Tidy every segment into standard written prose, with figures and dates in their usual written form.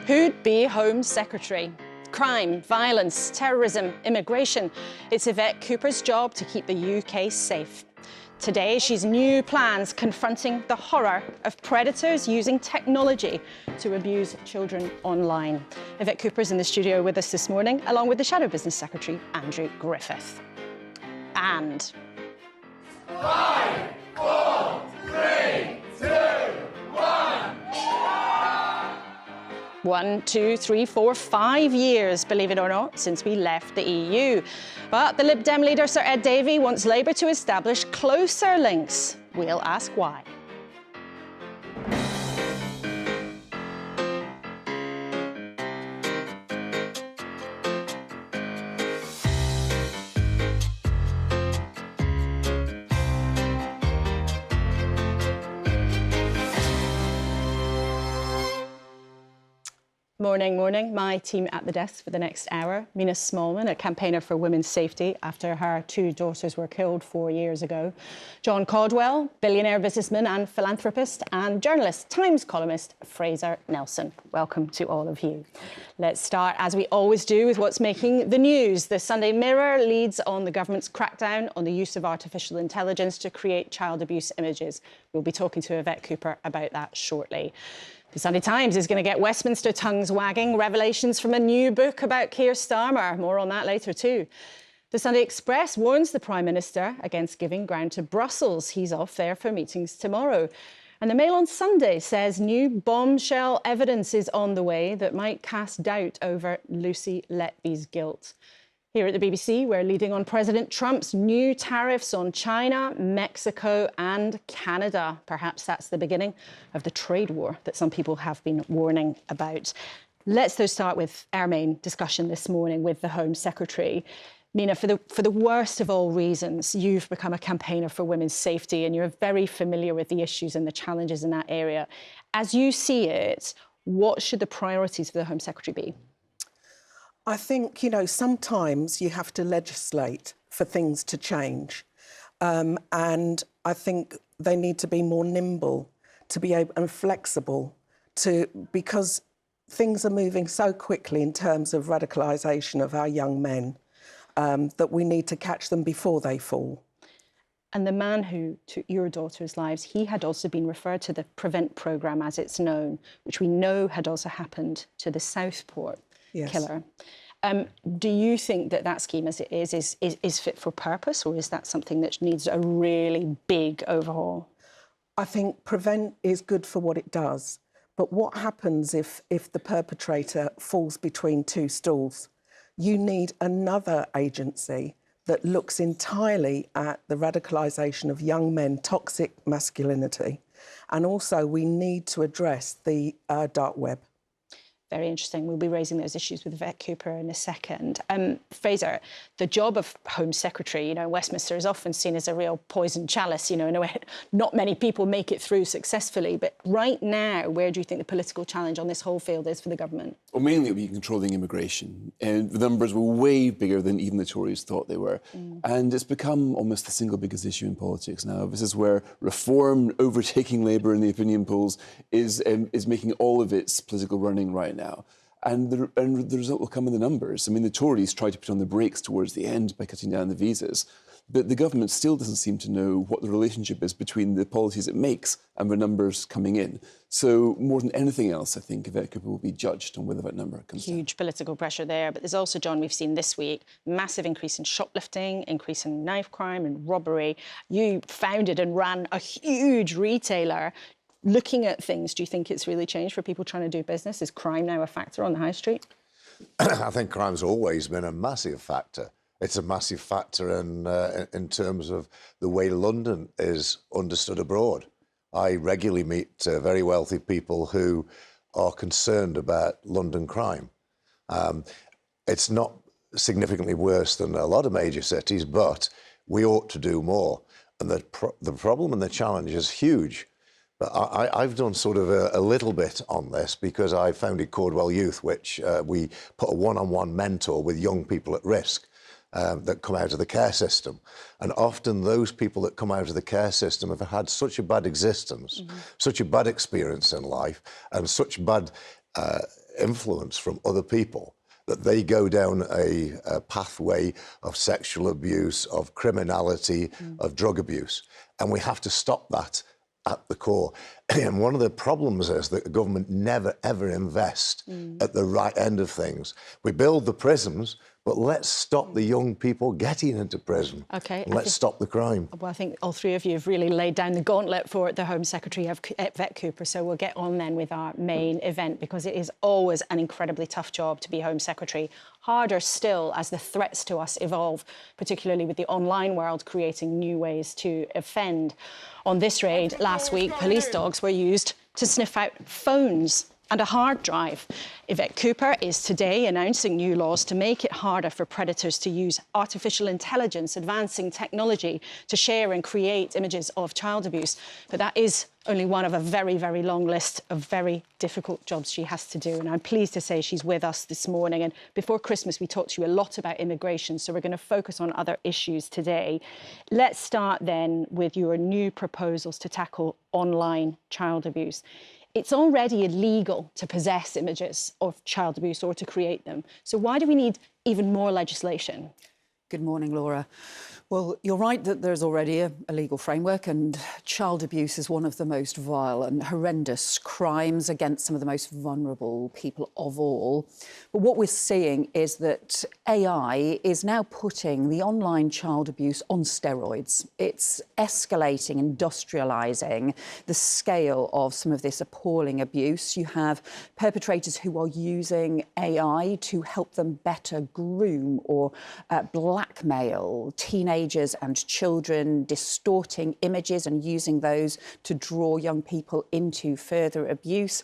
Who'd be Home Secretary? Crime, violence, terrorism, immigration. It's Yvette Cooper's job to keep the UK safe. Today, she's new plans confronting the horror of predators using technology to abuse children online. Yvette Cooper's in the studio with us this morning, along with the Shadow Business Secretary, Andrew Griffith. And... 5, 4, 3, 2, 1. 1, 2, 3, 4, 5 years, believe it or not, since we left the EU. But the Lib Dem leader, Sir Ed Davey, wants Labour to establish closer links. We'll ask why. Morning, morning. My team at the desk for the next hour. Mina Smallman, a campaigner for women's safety after her 2 daughters were killed 4 years ago. John Caldwell, billionaire businessman and philanthropist, and journalist, Times columnist Fraser Nelson. Welcome to all of you. Let's start, as we always do, with what's making the news. The Sunday Mirror leads on the government's crackdown on the use of artificial intelligence to create child abuse images. We'll be talking to Yvette Cooper about that shortly. The Sunday Times is going to get Westminster tongues wagging. Revelations from a new book about Keir Starmer. More on that later too. The Sunday Express warns the Prime Minister against giving ground to Brussels. He's off there for meetings tomorrow. And the Mail on Sunday says new bombshell evidence is on the way that might cast doubt over Lucy Letby's guilt. Here at the BBC, we're leading on President Trump's new tariffs on China, Mexico and Canada. Perhaps that's the beginning of the trade war that some people have been warning about. Let's though start with our main discussion this morning with the Home Secretary. Mina, for the worst of all reasons, you've become a campaigner for women's safety and you're very familiar with the issues and the challenges in that area. As you see it, what should the priorities for the Home Secretary be? I think, sometimes you have to legislate for things to change. And I think they need to be more nimble to be able and flexible because things are moving so quickly in terms of radicalisation of our young men that we need to catch them before they fall. And the man who took your daughter's lives, he had also been referred to the Prevent programme as it's known, which we know had also happened to the Southport killer. Do you think that scheme as it is fit for purpose, or is that something that needs a really big overhaul? I think Prevent is good for what it does. But what happens if the perpetrator falls between 2 stools? You need another agency that looks entirely at the radicalisation of young men, toxic masculinity. And also we need to address the dark web. Very interesting. We'll be raising those issues with Yvette Cooper in a second. Fraser, the job of Home Secretary, Westminster is often seen as a real poison chalice, in a way not many people make it through successfully. But right now, where do you think the political challenge on this whole field is for the government? Well, mainly it'll be controlling immigration. And the numbers were way bigger than even the Tories thought they were. And it's become almost the single biggest issue in politics now. This is where reform overtaking Labour in the opinion polls is making all of its political running right now. And the result will come in the numbers. I mean, the Tories tried to put on the brakes towards the end by cutting down the visas, but the government still doesn't seem to know what the relationship is between the policies it makes and the numbers coming in. So more than anything else, I think Yvette Cooper will be judged on whether that number comes down. Huge political pressure there. But there's also, John, we've seen this week, massive increase in shoplifting, increase in knife crime and robbery. You founded and ran a huge retailer. Looking at things, do you think it's really changed for people trying to do business? Is crime now a factor on the high street? I think crime's always been a massive factor. It's a massive factor in terms of the way London is understood abroad. I regularly meet very wealthy people who are concerned about London crime. It's not significantly worse than a lot of major cities, but we ought to do more. And the problem and the challenge is huge. But I've done sort of a little bit on this because I founded Cordwell Youth, which we put a one-on-one mentor with young people at risk that come out of the care system. And often those people that come out of the care system have had such a bad existence, such a bad experience in life, and such bad influence from other people, that they go down a pathway of sexual abuse, of criminality, of drug abuse. And we have to stop that at the core. And one of the problems is that the government never, ever invest at the right end of things. We build the prisons, but let's stop the young people getting into prison. OK. And let's stop the crime. Well, I think all three of you have really laid down the gauntlet for the Home Secretary, Yvette Cooper, so we'll get on then with our main event, because it is always an incredibly tough job to be Home Secretary. Harder still as the threats to us evolve, particularly with the online world creating new ways to offend. On this raid last week, police dogs were used to sniff out phones and a hard drive. Yvette Cooper is today announcing new laws to make it harder for predators to use artificial intelligence, advancing technology to share and create images of child abuse. But that is only one of a very, very long list of very difficult jobs she has to do. And I'm pleased to say she's with us this morning. And before Christmas, we talked to you a lot about immigration, so we're going to focus on other issues today. Let's start then with your new proposals to tackle online child abuse. It's already illegal to possess images of child abuse or to create them. So why do we need even more legislation? Good morning, Laura. Well, you're right that there's already a legal framework, and child abuse is one of the most vile and horrendous crimes against some of the most vulnerable people of all. But what we're seeing is that AI is now putting the online child abuse on steroids. It's escalating, industrialising the scale of some of this appalling abuse. You have perpetrators who are using AI to help them better groom or blackmail teenagers and children, distorting images and using those to draw young people into further abuse.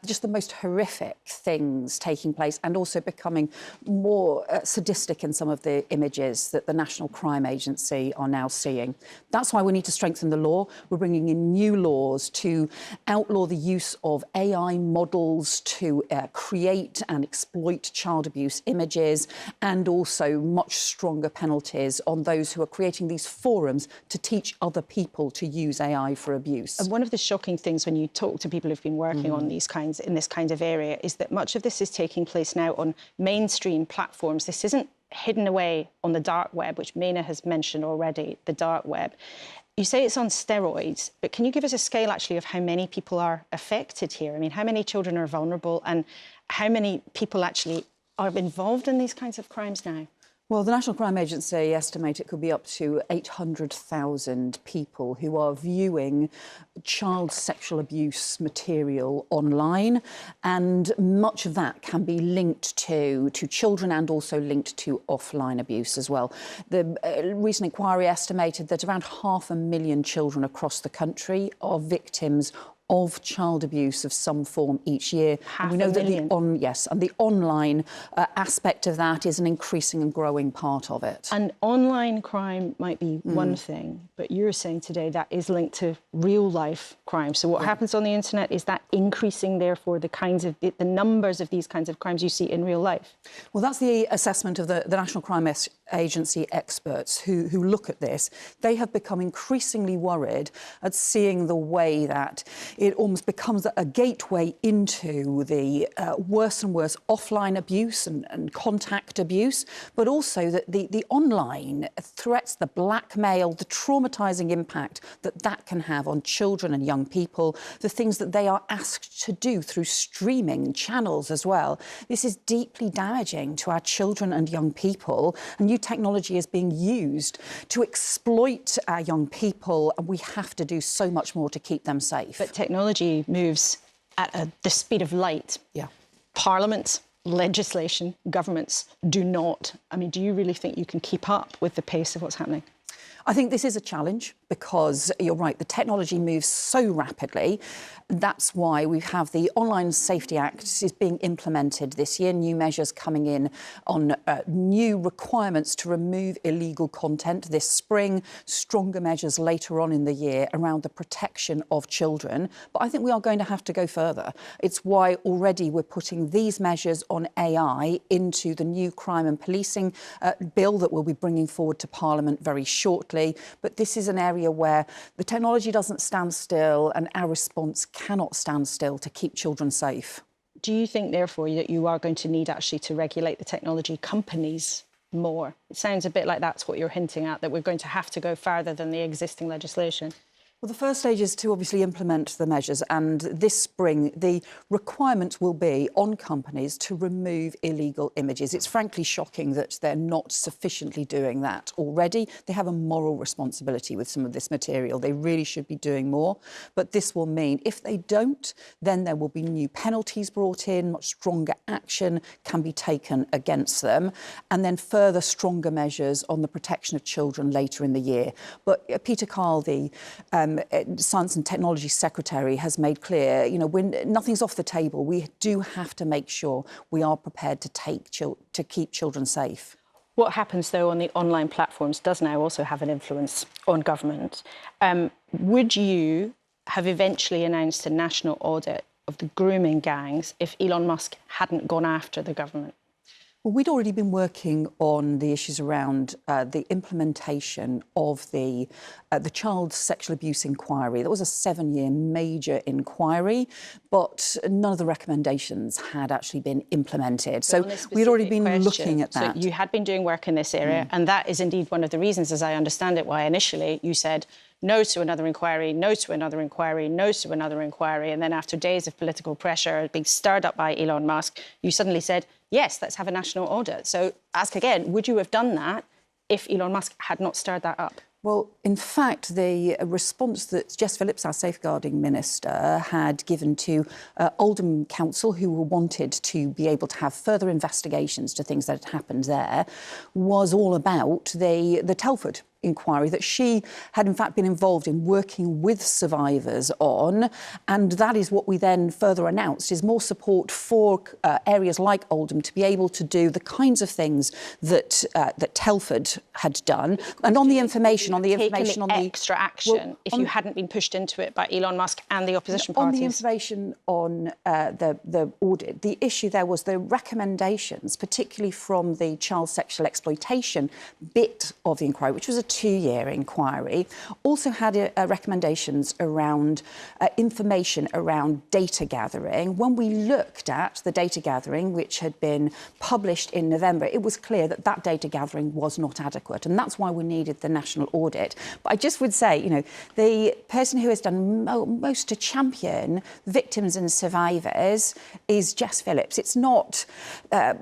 Just the most horrific things taking place, and also becoming more sadistic in some of the images that the National Crime Agency are now seeing. That's why we need to strengthen the law. We're bringing in new laws to outlaw the use of AI models to create and exploit child abuse images, and also much stronger penalties on those who are creating these forums to teach other people to use AI for abuse. And one of the shocking things when you talk to people who've been working on these kinds, in this kind of area, is that much of this is taking place now on mainstream platforms. This isn't hidden away on the dark web, which Mena has mentioned already, the dark web. You say it's on steroids, but can you give us a scale actually of how many people are affected here? I mean, how many children are vulnerable, and how many people actually are involved in these kinds of crimes now? Well, the National Crime Agency estimate it could be up to 800,000 people who are viewing child sexual abuse material online, and much of that can be linked to children and also linked to offline abuse as well. The recent inquiry estimated that around 500,000 children across the country are victims of child abuse of some form each year. And we know that the online aspect of that is an increasing and growing part of it. And online crime might be one thing, but you're saying today that is linked to real life crime. So what happens on the internet, is that increasing, therefore, the kinds of the numbers of these kinds of crimes you see in real life? Well, that's the assessment of the National Crime Agency experts who look at this. They have become increasingly worried at seeing the way that it almost becomes a gateway into the worse and worse offline abuse and contact abuse, but also that the online threats, the blackmail, the traumatising impact that can have on children and young people, the things that they are asked to do through streaming channels as well. This is deeply damaging to our children and young people, and new technology is being used to exploit our young people, and we have to do so much more to keep them safe. But technology moves at the speed of light. Yeah. Parliament, legislation, governments do not. I mean, do you really think you can keep up with the pace of what's happening? I think this is a challenge because you're right, the technology moves so rapidly. That's why we have the Online Safety Act is being implemented this year, new measures coming in on new requirements to remove illegal content this spring, stronger measures later on in the year around the protection of children. But I think we are going to have to go further. It's why already we're putting these measures on AI into the new crime and policing bill that we'll be bringing forward to Parliament very shortly. But this is an area where the technology doesn't stand still, and our response cannot stand still to keep children safe. do you think, therefore, that you are going to need actually to regulate the technology companies more? It sounds a bit like that's what you're hinting at, that we're going to have to go further than the existing legislation. Well, the first stage is to obviously implement the measures, and this spring the requirement will be on companies to remove illegal images. It's frankly shocking that they're not sufficiently doing that already. They have a moral responsibility with some of this material. They really should be doing more. But this will mean if they don't, then there will be new penalties brought in, much stronger action can be taken against them, and then further stronger measures on the protection of children later in the year. But Peter Carl, the Science and Technology Secretary, has made clear, nothing's off the table. We do have to make sure we are prepared to keep children safe. What happens, though, on the online platforms does now also have an influence on government. Would you have eventually announced a national audit of the grooming gangs if Elon Musk hadn't gone after the government? Well, we'd already been working on the issues around the implementation of the child sexual abuse inquiry. That was a 7-year major inquiry, but none of the recommendations had actually been implemented. So we'd already been looking at that. So you had been doing work in this area, and that is indeed one of the reasons, as I understand it, why initially you said no to another inquiry, no to another inquiry, no to another inquiry. And then after days of political pressure being stirred up by Elon Musk, you suddenly said, yes, let's have a national audit. So ask again, would you have done that if Elon Musk had not stirred that up? Well, in fact, the response that Jess Phillips, our safeguarding minister, had given to Oldham Council, who wanted to be able to have further investigations to things that had happened there, was all about the Telford inquiry that she had in fact been involved in working with survivors on, and that is what we then further announced, is more support for areas like Oldham to be able to do the kinds of things that that Telford had done. And on the information, extra action if you hadn't been pushed into it by Elon Musk and the opposition parties. On the information on the audit, the issue there was the recommendations, particularly from the child sexual exploitation bit of the inquiry, which was a 2-year inquiry, also had recommendations around information around data gathering. When we looked at the data gathering, which had been published in November, it was clear that that data gathering was not adequate, and that's why we needed the national audit. But I just would say, the person who has done most to champion victims and survivors is Jess Phillips. It's not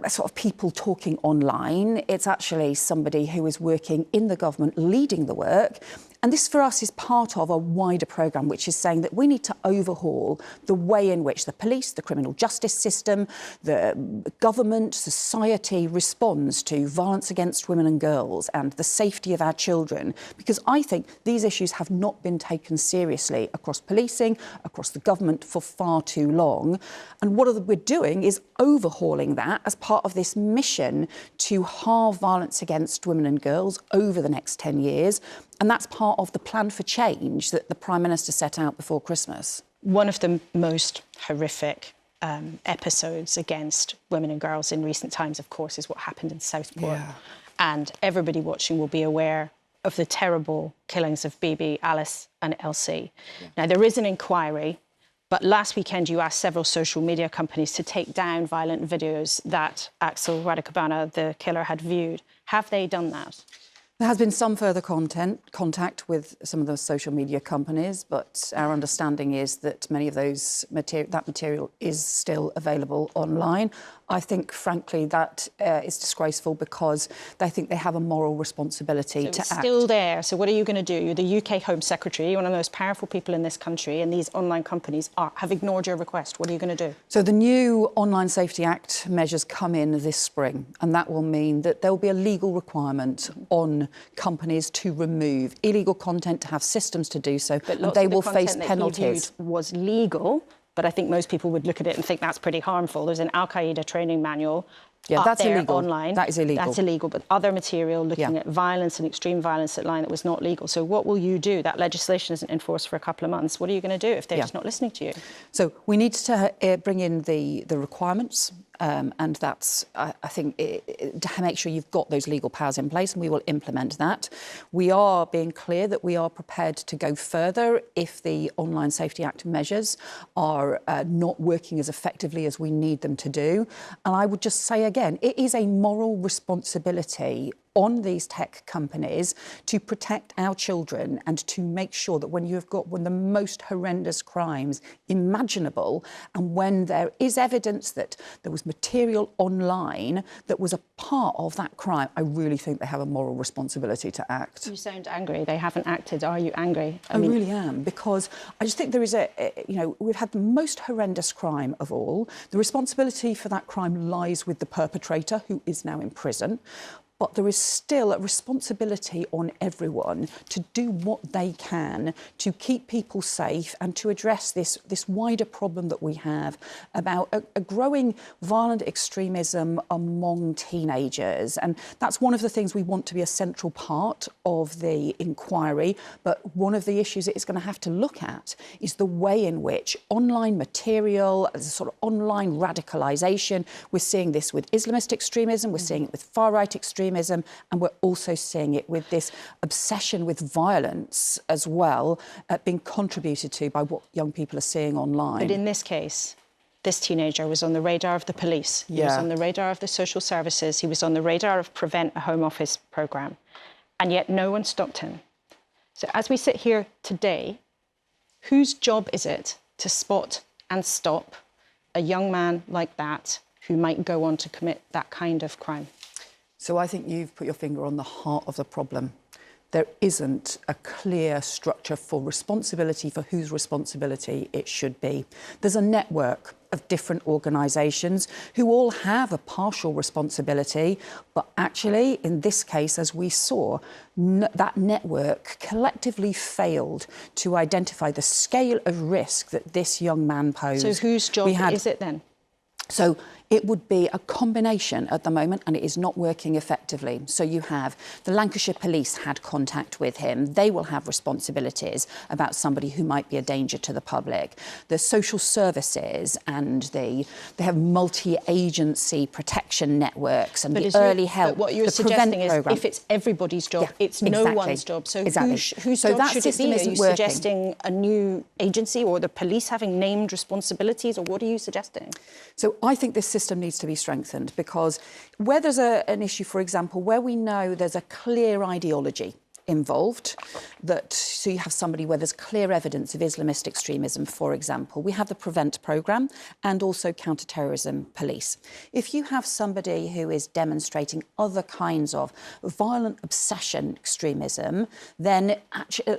sort of people talking online. It's actually somebody who is working in the government, leading the work. And this, for us, is part of a wider programme, which is saying that we need to overhaul the way in which the police, the criminal justice system, the government, society responds to violence against women and girls and the safety of our children. Because I think these issues have not been taken seriously across policing, across the government for far too long. And what we're doing is overhauling that as part of this mission to halve violence against women and girls over the next 10 years. And that's part of the plan for change that the Prime Minister set out before Christmas. One of the most horrific episodes against women and girls in recent times, of course, is what happened in Southport. Yeah. And everybody watching will be aware of the terrible killings of Bibi, Alice and Elsie. Yeah. Now, there is an inquiry, but last weekend you asked several social media companies to take down violent videos that Axel Radicabana, the killer, had viewed. Have they done that? There has been some further contact with some of those social media companies, but our understanding is that many of those that material is still available online. I think, frankly, that is disgraceful because they think they have a moral responsibility to act. Still there. So what are you going to do? You're the UK Home Secretary, one of the most powerful people in this country, and these online companies have ignored your request. What are you going to do? So the new Online Safety Act measures come in this spring, and that will mean that there will be a legal requirement on companies to remove illegal content, to have systems to do so, but and they will face penalties. Was legal, but I think most people would look at it and think that's pretty harmful. There's an Al-Qaeda training manual. Yeah, that's illegal. Online. That is illegal. That's illegal. But other material looking at violence and extreme violence online that was not legal. So what will you do? That legislation isn't enforced for a couple of months. What are you going to do if they're just not listening to you? So we need to bring in the requirements And that's, I think, to make sure you've got those legal powers in place, and we will implement that. We are being clear that we are prepared to go further if the Online Safety Act measures are not working as effectively as we need them to do. And I would just say again, it is a moral responsibility on these tech companies to protect our children and to make sure that when you have got one of the most horrendous crimes imaginable, and when there is evidence that there was material online that was a part of that crime, I really think they have a moral responsibility to act. You sound angry. They haven't acted. Are you angry? I really am, because I just think there is we've had the most horrendous crime of all. The responsibility for that crime lies with the perpetrator, who is now in prison. But there is still a responsibility on everyone to do what they can to keep people safe and to address this wider problem that we have about a growing violent extremism among teenagers. And that's one of the things we want to be a central part of the inquiry. But one of the issues it is going to have to look at is the way in which online material, as a sort of online radicalisation, we're seeing this with Islamist extremism, we're seeing it with far-right extremism, and we're also seeing it with this obsession with violence as well, being contributed to by what young people are seeing online. But in this case, this teenager was on the radar of the police. He was on the radar of the social services. He was on the radar of Prevent, a Home Office programme. And yet no one stopped him. So as we sit here today, whose job is it to spot and stop a young man like that who might go on to commit that kind of crime? So I think you've put your finger on the heart of the problem. There isn't a clear structure for responsibility, for whose responsibility it should be. There's a network of different organisations who all have a partial responsibility, but actually, in this case, as we saw, that network collectively failed to identify the scale of risk that this young man posed. So whose job is it then? So it would be a combination at the moment, and it is not working effectively. So you have the Lancashire Police had contact with him. They will have responsibilities about somebody who might be a danger to the public. The social services and they have multi-agency protection networks and the early help. But what you're suggesting is if it's everybody's job, it's no one's job. So whose job should it be? Are you suggesting a new agency or the police having named responsibilities, or what are you suggesting? So I think this system needs to be strengthened, because where there's an issue, for example, where we know there's a clear ideology involved, so you have somebody where there's clear evidence of Islamist extremism, for example. We have the Prevent programme and also counter-terrorism police. If you have somebody who is demonstrating other kinds of violent obsession extremism, then actually,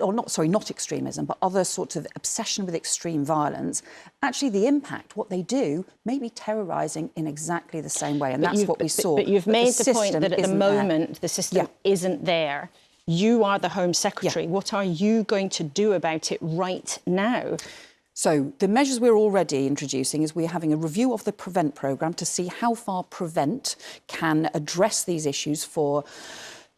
not extremism, but other sorts of obsession with extreme violence, actually the impact, what they do, may be terrorising in exactly the same way, and that's what we saw. But you've made the point that at the moment the system isn't there. You are the Home Secretary. What are you going to do about it right now? So the measures we're already introducing is we're having a review of the Prevent programme to see how far Prevent can address these issues for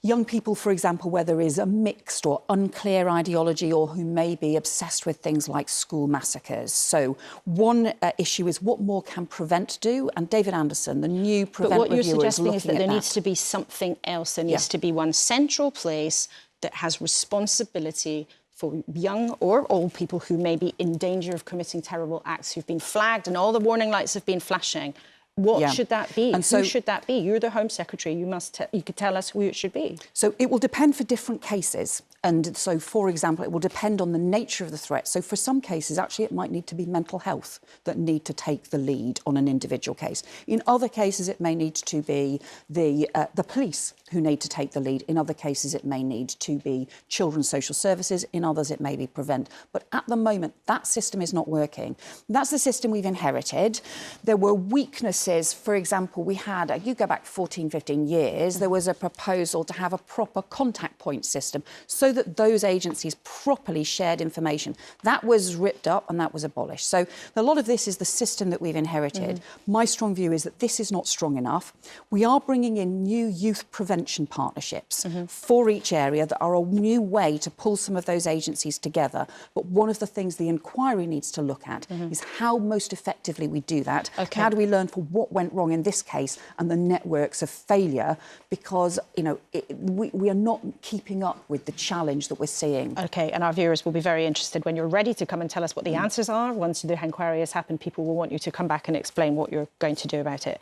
young people, for example, where there is a mixed or unclear ideology or who may be obsessed with things like school massacres. So one issue is what more can Prevent do? And David Anderson, the new Prevent reviewer, is looking at that. But what you're suggesting is that there needs to be something else. There needs to be one central place that has responsibility for young or old people who may be in danger of committing terrible acts, who've been flagged and all the warning lights have been flashing. What should that be? And who should that be? You're the Home Secretary. You could tell us who it should be. So it will depend for different cases. And so, for example, it will depend on the nature of the threat. So for some cases, actually, it might need to be mental health that need to take the lead on an individual case. In other cases, it may need to be the police who need to take the lead. In other cases, it may need to be children's social services. In others, it may be Prevent. But at the moment, that system is not working. That's the system we've inherited. There were weaknesses. For example, we had, you go back 14, 15 years, there was a proposal to have a proper contact point system so so that those agencies properly shared information. That was ripped up and that was abolished. So a lot of this is the system that we've inherited. My strong view is that this is not strong enough. We are bringing in new youth prevention partnerships for each area that are a new way to pull some of those agencies together. But one of the things the inquiry needs to look at is how most effectively we do that. How do we learn from what went wrong in this case and the networks of failure? Because, you know, we are not keeping up with the challenge that we're seeing. OK, and our viewers will be very interested when you're ready to come and tell us what the answers are. Once the inquiry has happened, people will want you to come back and explain what you're going to do about it.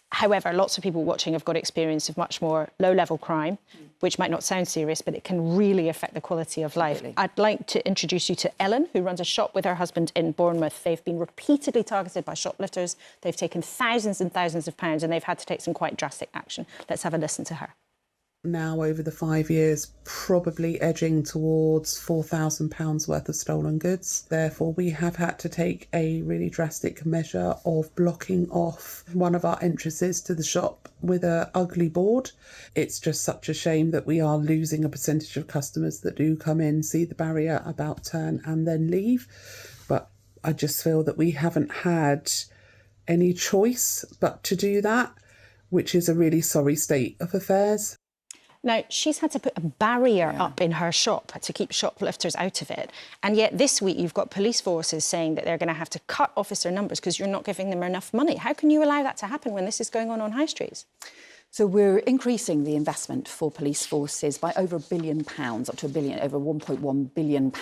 However, lots of people watching have got experience of much more low-level crime, which might not sound serious, but it can really affect the quality of life. I'd like to introduce you to Ellen, who runs a shop with her husband in Bournemouth. They've been repeatedly targeted by shoplifters. They've taken thousands and thousands of pounds, and they've had to take some quite drastic action. Let's have a listen to her. Now, over the 5 years, probably edging towards £4,000 worth of stolen goods. Therefore, we have had to take a really drastic measure of blocking off one of our entrances to the shop with an ugly board. It's just such a shame that we are losing a percentage of customers that do come in, see the barrier, about turn and then leave. But I just feel that we haven't had any choice but to do that, which is a really sorry state of affairs. Now, she's had to put a barrier up in her shop to keep shoplifters out of it. And yet this week you've got police forces saying that they're going to have to cut officer numbers because you're not giving them enough money. How can you allow that to happen when this is going on high streets? So we're increasing the investment for police forces by over £1 billion, up to over £1.1 billion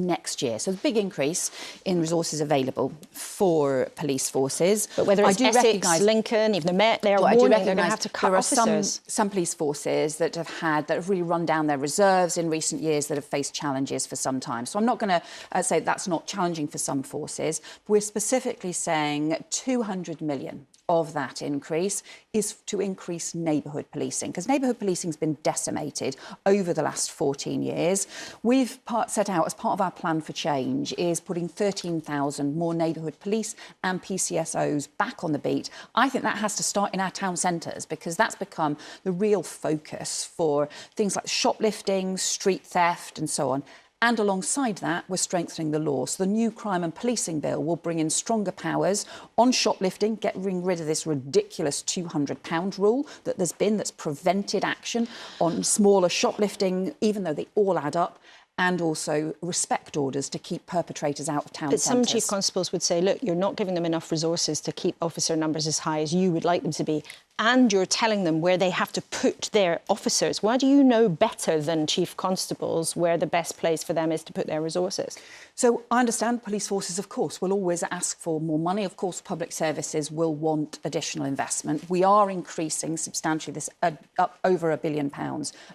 next year. So a big increase in resources available for police forces. But whether it's Essex, Lincoln, even the Met, they're warning they're going to have to cut officers. There are some police forces that have really run down their reserves in recent years that have faced challenges for some time. So I'm not going to say that's not challenging for some forces. We're specifically saying 200 million of that increase is to increase neighbourhood policing, because neighbourhood policing has been decimated over the last 14 years. We've set out as part of our plan for change is putting 13,000 more neighbourhood police and PCSOs back on the beat. I think that has to start in our town centres, because that's become the real focus for things like shoplifting, street theft and so on. And alongside that, we're strengthening the law. So the new crime and policing bill will bring in stronger powers on shoplifting, getting rid of this ridiculous £200 rule that there's been that's prevented action on smaller shoplifting, even though they all add up, and also respect orders to keep perpetrators out of town centres. But some chief constables would say, look, you're not giving them enough resources to keep officer numbers as high as you would like them to be, and you're telling them where they have to put their officers. Why do you know better than chief constables where the best place for them is to put their resources? So I understand police forces, of course, will always ask for more money. Of course, public services will want additional investment. We are increasing substantially this up over £1 billion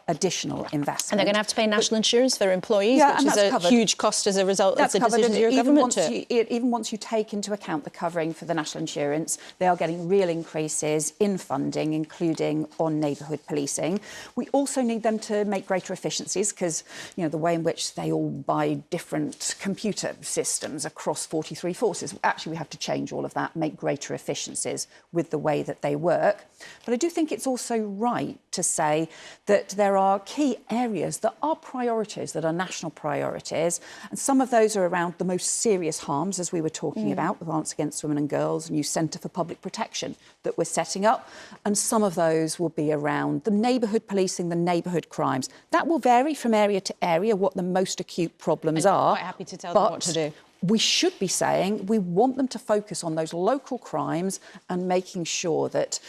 additional investment. And they're going to have to pay national insurance for their employees, which is a huge cost as a result of the decisions of your government. Even once you take into account the covering for the national insurance, they are getting real increases in funding, including on neighbourhood policing. We also need them to make greater efficiencies, because, you know, the way in which they all buy different computer systems across 43 forces. Actually, we have to change all of that, make greater efficiencies with the way that they work. But I do think it's also right to say that there are key areas that are priorities, that are national priorities, and some of those are around the most serious harms, as we were talking about, the Violence Against Women and Girls, a new Centre for Public Protection that we're setting up, and some of those will be around the neighbourhood policing, the neighbourhood crimes. That will vary from area to area what the most acute problems are. Quite happy to tell them what to do. We should be saying we want them to focus on those local crimes and making sure that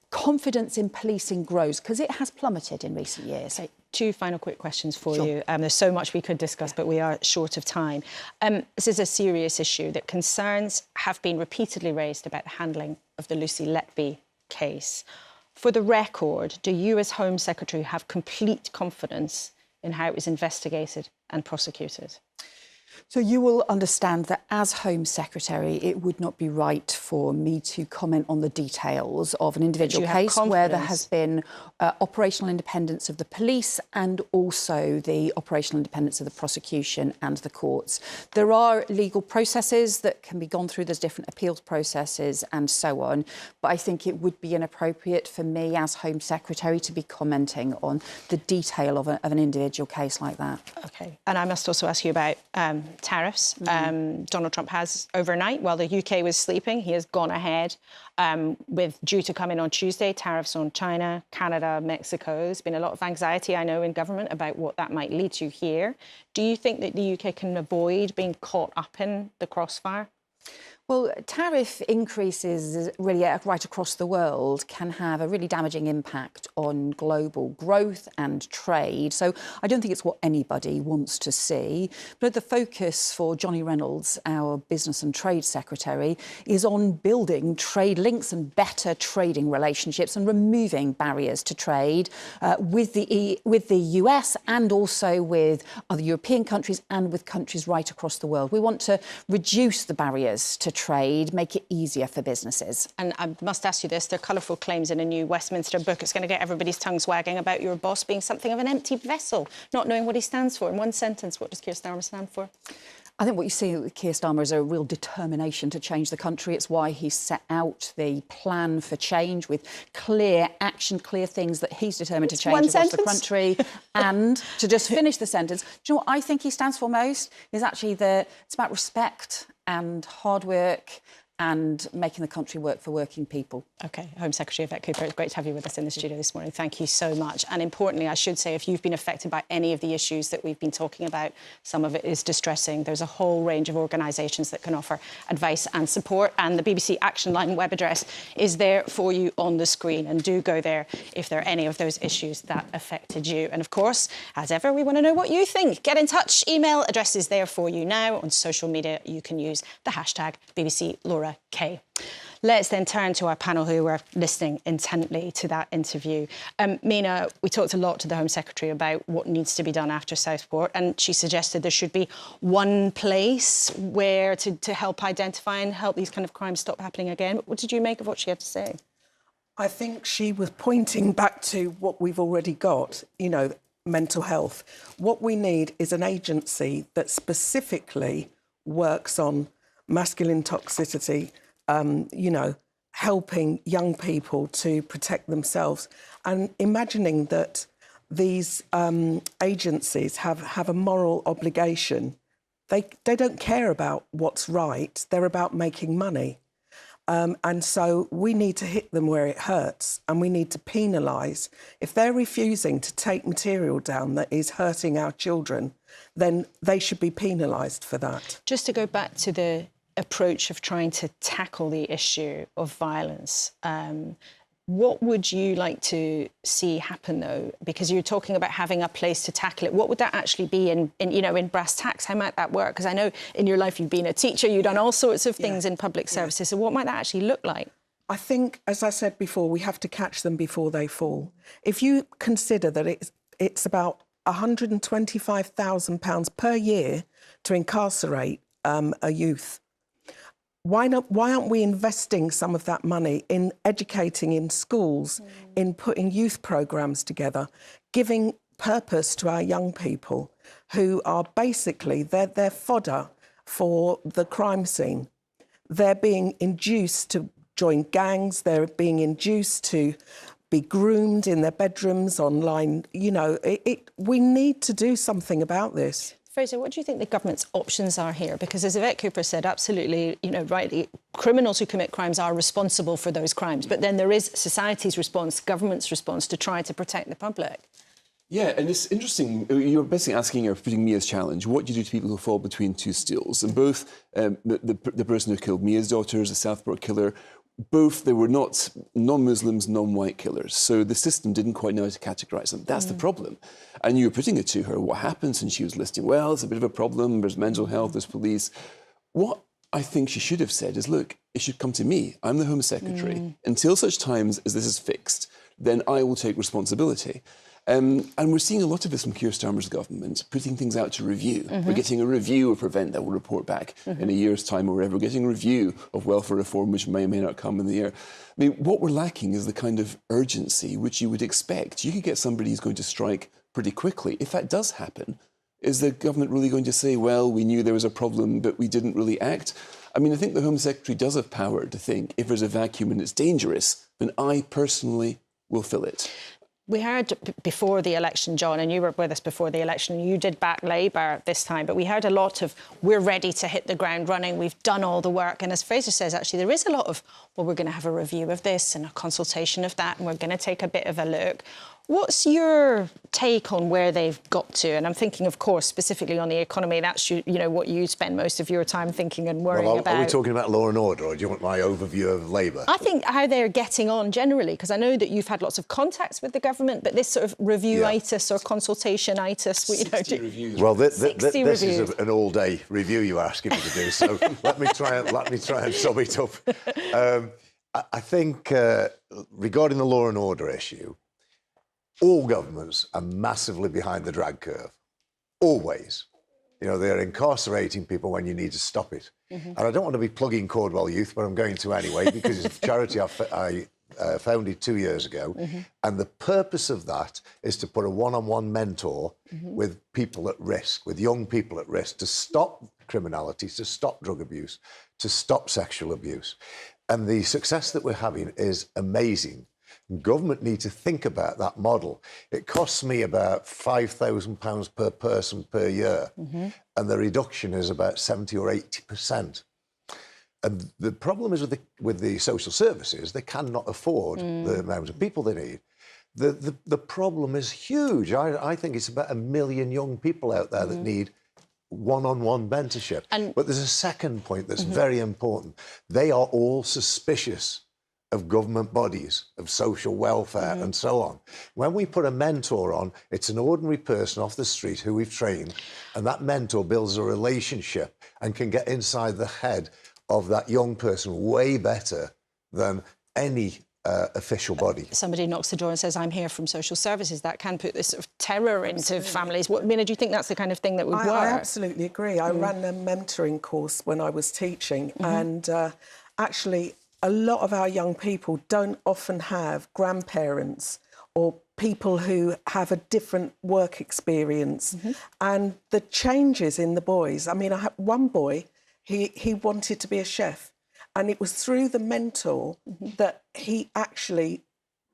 confidence in policing grows, because it has plummeted in recent years. Okay, two final quick questions for you. There's so much we could discuss, but we are short of time. This is a serious issue that concerns have been repeatedly raised about the handling of the Lucy Letby case. For the record, do you as Home Secretary have complete confidence in how it was investigated and prosecuted? So you will understand that as Home Secretary, it would not be right for me to comment on the details of an individual case where there has been operational independence of the police and also the operational independence of the prosecution and the courts. There are legal processes that can be gone through. There's different appeals processes and so on. But I think it would be inappropriate for me as Home Secretary to be commenting on the detail of an individual case like that. OK. And I must also ask you about tariffs. Donald Trump has overnight, while the UK was sleeping, he has gone ahead with due to come in on Tuesday, tariffs on China, Canada, Mexico. There's been a lot of anxiety, I know, in government about what that might lead to here. Do you think that the UK can avoid being caught up in the crossfire? Well, tariff increases really right across the world can have a really damaging impact on global growth and trade. So I don't think it's what anybody wants to see. But the focus for Johnny Reynolds, our Business and Trade Secretary, is on building trade links and better trading relationships and removing barriers to trade with the US and also with other European countries and with countries right across the world. We want to reduce the barriers to trade, make it easier for businesses. And I must ask you this, there are colourful claims in a new Westminster book. It's going to get everybody's tongues wagging about your boss being something of an empty vessel, not knowing what he stands for. In one sentence, what does Keir Starmer stand for? I think what you see with Keir Starmer is a real determination to change the country. It's why he set out the plan for change with clear action, clear things that he's determined to change across the country. And to just finish the sentence, do you know what I think he stands for most? Is actually it's about respect and hard work and making the country work for working people. OK, Home Secretary Yvette Cooper, it's great to have you with us in the studio this morning. Thank you so much. And importantly, I should say, if you've been affected by any of the issues that we've been talking about, some of it is distressing. There's a whole range of organisations that can offer advice and support. And the BBC Action Line web address is there for you on the screen. And do go there if there are any of those issues that affected you. And of course, as ever, we want to know what you think. Get in touch. Email address is there for you now. On social media, you can use the hashtag BBC Laura K. Let's then turn to our panel who were listening intently to that interview. Mina, we talked a lot to the Home Secretary about what needs to be done after Southport, and she suggested there should be one place where to help identify and help these kind of crimes stop happening again. What did you make of what she had to say? I think she was pointing back to what we've already got, you know, mental health. What we need is an agency that specifically works on masculine toxicity, you know, helping young people to protect themselves, and imagining that these agencies have a moral obligation. They don't care about what's right, they're about making money. And so we need to hit them where it hurts, and we need to penalise. If they're refusing to take material down that is hurting our children, then they should be penalised for that. Just to go back to the approach of trying to tackle the issue of violence, what would you like to see happen, though? Because you're talking about having a place to tackle it. What would that actually be in brass tacks? How might that work? Because I know in your life you've been a teacher, you've done all sorts of things in public services. So what might that actually look like? I think, as I said before, we have to catch them before they fall. If you consider that it's about £125,000 per year to incarcerate a youth, why aren't we investing some of that money in educating in schools, in putting youth programmes together, giving purpose to our young people who are basically, they're fodder for the crime scene. They're being induced to join gangs, they're being induced to be groomed in their bedrooms, online. You know, we need to do something about this. Fraser, what do you think the government's options are here? Because as Yvette Cooper said, absolutely, you know, rightly, criminals who commit crimes are responsible for those crimes. But then there is society's response, government's response to try to protect the public. Yeah, and it's interesting. You're basically asking or putting Mia's challenge. What do you do to people who fall between two stools? And both the person who killed Mia's daughters, the Southport killer, both, they were not non-Muslims, non-white killers. So the system didn't quite know how to categorise them. That's the problem. And you were putting it to her, what happens? And she was listing, well, it's a bit of a problem. There's mental health, there's police. What I think she should have said is, look, it should come to me. I'm the Home Secretary. Until such times as this is fixed, then I will take responsibility. And we're seeing a lot of this from Keir Starmer's government, putting things out to review. We're getting a review of Prevent that will report back in a year's time or whatever. We're getting a review of welfare reform, which may or may not come in the year. I mean, what we're lacking is the kind of urgency which you would expect. You could get somebody who's going to strike pretty quickly. If that does happen, is the government really going to say, well, we knew there was a problem, but we didn't really act? I mean, I think the Home Secretary does have power to think if there's a vacuum and it's dangerous, then I personally will fill it. We heard before the election, John, and you were with us before the election, you did back Labour this time, but we heard a lot of, we're ready to hit the ground running, we've done all the work. And as Fraser says, actually, there is a lot of, well, we're going to have a review of this and a consultation of that, and we're going to take a bit of a look. What's your take on where they've got to? And I'm thinking, of course, specifically on the economy. That's what you spend most of your time thinking and worrying about. Are we talking about law and order, or do you want my overview of Labour? I think how they're getting on generally, because I know that you've had lots of contacts with the government, but this sort of review-itis or consultation-itis... 60 reviews. Well, this is an all-day review you're asking me to do, so let me try and sum it up. I think regarding the law and order issue, all governments are massively behind the drag curve, always. They're incarcerating people when you need to stop it. And I don't want to be plugging Cordwell Youth, but I'm going to anyway, because it's a charity I founded 2 years ago. And the purpose of that is to put a one-on-one mentor with people at risk, with young people at risk, to stop criminality, to stop drug abuse, to stop sexual abuse. And the success that we're having is amazing. Government need to think about that model. It costs me about £5,000 per person per year, and the reduction is about 70 or 80%. And the problem is with the social services, they cannot afford the amount of people they need. The problem is huge. I think it's about 1 million young people out there that need one-on-one mentorship. But there's a second point that's very important. They are all suspicious of government bodies, of social welfare and so on. When we put a mentor on, it's an ordinary person off the street who we've trained, and that mentor builds a relationship and can get inside the head of that young person way better than any official body. Somebody knocks the door and says, I'm here from social services. That can put this sort of terror into families. Mina, do you think that's the kind of thing that would work? I absolutely agree. I ran a mentoring course when I was teaching, and actually a lot of our young people don't often have grandparents or people who have a different work experience. And the changes in the boys, I mean, I had one boy, he wanted to be a chef, and it was through the mentor that he actually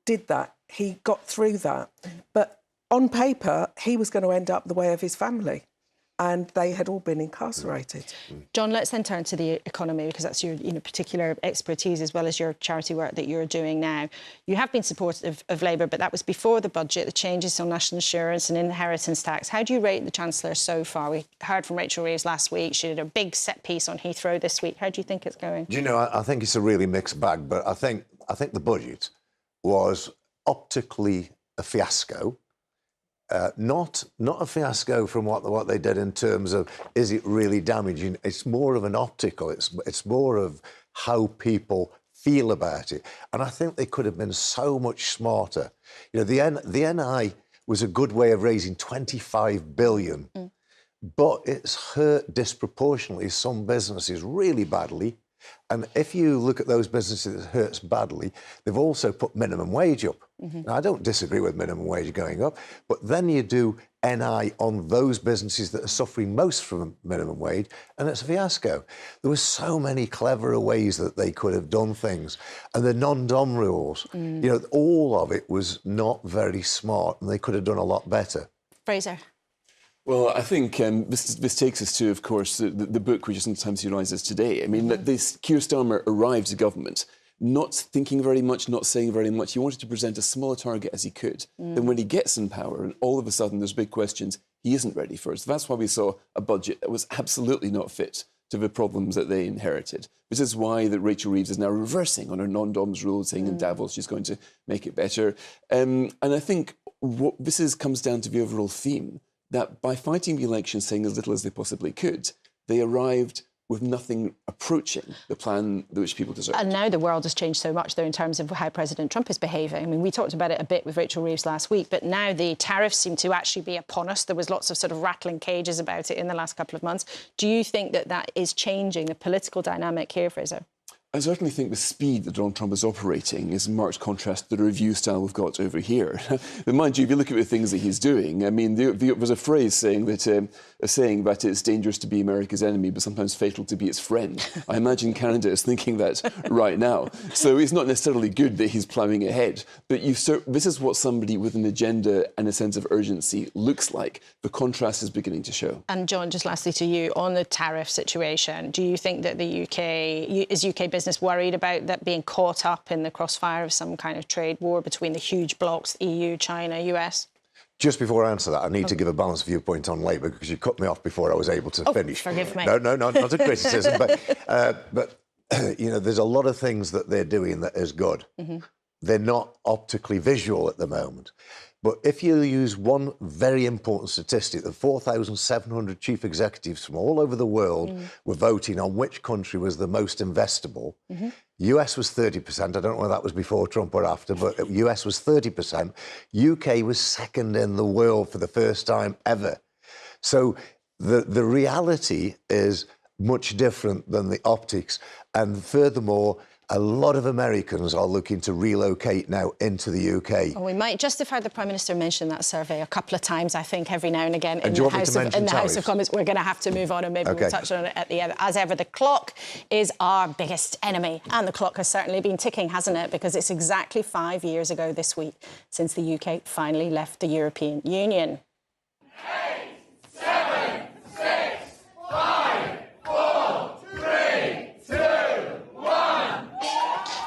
did that. He got through that. But on paper, he was going to end up the way of his family, and they had all been incarcerated. John, let's then turn to the economy, because that's your particular expertise as well as your charity work that you're doing now. You have been supportive of Labour, but that was before the budget, the changes on national insurance and inheritance tax. How do you rate the Chancellor so far? We heard from Rachel Reeves last week. She did a big set piece on Heathrow this week. How do you think it's going? Do you know, I think it's a really mixed bag, but I think the budget was optically a fiasco. Not a fiasco from what they did in terms of, is it really damaging? It's more of an optical. It's more of how people feel about it. And I think they could have been so much smarter. The NI was a good way of raising 25 billion, but it's hurt disproportionately some businesses really badly. And if you look at those businesses that hurts badly, they've also put minimum wage up. Now, I don't disagree with minimum wage going up, but then you do NI on those businesses that are suffering most from minimum wage, and it's a fiasco. There were so many cleverer ways that they could have done things. And the non-dom rules, all of it was not very smart, and they could have done a lot better. Fraser? Well, I think this takes us to, of course, the book which sometimes realises today. I mean, that Keir Starmer arrived to government not thinking very much, not saying very much. He wanted to present as small a target as he could. Then when he gets in power, and all of a sudden there's big questions, he isn't ready for it. So that's why we saw a budget that was absolutely not fit to the problems that they inherited. This is why that Rachel Reeves is now reversing on her non-doms rules, saying in Davos she's going to make it better. And I think what comes down to the overall theme, that by fighting the election, saying as little as they possibly could, they arrived with nothing approaching the plan which people deserve. And now the world has changed so much, though, in terms of how President Trump is behaving. I mean, we talked about it a bit with Rachel Reeves last week, but now the tariffs seem to actually be upon us. There was lots of sort of rattling cages about it in the last couple of months. Do you think that that is changing the political dynamic here, Fraser? I certainly think the speed that Donald Trump is operating is in marked contrast to the review style we've got over here. But mind you, if you look at the things that he's doing, I mean, there was a phrase saying that it's dangerous to be America's enemy, but sometimes fatal to be its friend. I imagine Canada is thinking that right now. So it's not necessarily good that he's ploughing ahead, but this is what somebody with an agenda and a sense of urgency looks like. The contrast is beginning to show. And John, just lastly to you, on the tariff situation, do you think that the UK business worried about that being caught up in the crossfire of some kind of trade war between the huge blocs, EU, China, US? Just before I answer that, I need to give a balanced viewpoint on Labour because you cut me off before I was able to finish. Forgive me. No, not a criticism, but you know, there's a lot of things that they're doing that is good. Mm-hmm. They're not optically visual at the moment. But if you use one very important statistic, that 4,700 chief executives from all over the world were voting on which country was the most investable. Mm-hmm. US was 30%. I don't know whether that was before Trump or after, but US was 30%. UK was second in the world for the first time ever. So the reality is much different than the optics. And furthermore, a lot of Americans are looking to relocate now into the UK. Well, we might justify the Prime Minister mentioned that survey a couple of times, I think, every now and again in the House of Commons. We're going to have to move on and maybe we'll touch on it at the end. As ever, the clock is our biggest enemy. And the clock has certainly been ticking, hasn't it? Because it's exactly 5 years ago this week since the UK finally left the European Union. 8, 7, 6, 5, 4, 3, 2, 1.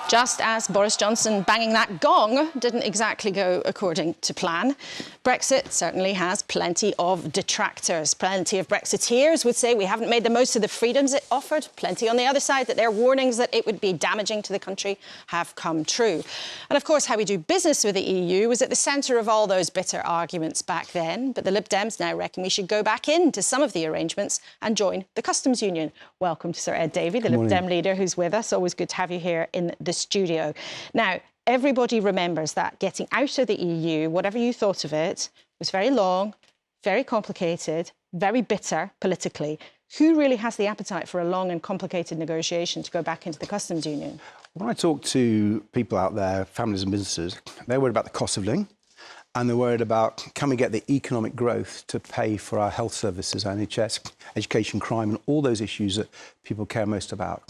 Just as Boris Johnson banging that gong didn't exactly go according to plan, Brexit certainly has plenty of detractors. Plenty of Brexiteers would say we haven't made the most of the freedoms it offered. Plenty on the other side that their warnings that it would be damaging to the country have come true. And of course, how we do business with the EU was at the centre of all those bitter arguments back then. But the Lib Dems now reckon we should go back into some of the arrangements and join the customs union. Welcome to Sir Ed Davey, the Lib Dem leader who's with us. Always good to have you here in the studio. Now, everybody remembers that getting out of the EU, whatever you thought of it, was very long, very complicated, very bitter politically. Who really has the appetite for a long and complicated negotiation to go back into the customs union? When I talk to people out there, families and businesses, they're worried about the cost of living and they're worried about can we get the economic growth to pay for our health services, our NHS, education, crime and all those issues that people care most about.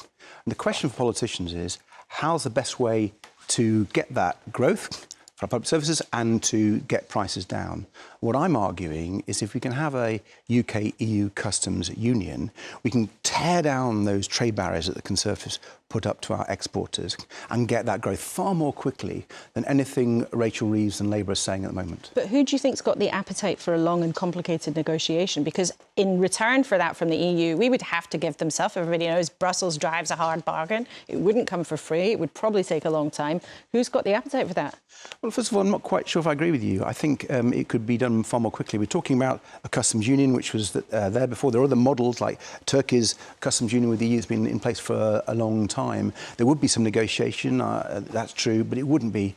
And the question for politicians is, how's the best way to get that growth for our public services and to get prices down? What I'm arguing is if we can have a UK-EU customs union, we can tear down those trade barriers that the Conservatives put up to our exporters and get that growth far more quickly than anything Rachel Reeves and Labour are saying at the moment. But who do you think's got the appetite for a long and complicated negotiation? Because in return for that from the EU, we would have to give them stuff. Everybody knows Brussels drives a hard bargain. It wouldn't come for free. It would probably take a long time. Who's got the appetite for that? Well, first of all, I'm not quite sure if I agree with you. I think it could be done far more quickly. We're talking about a customs union, which was there before. There are other models, like Turkey's customs union with the EU has been in place for a long time. There would be some negotiation, that's true, but it wouldn't be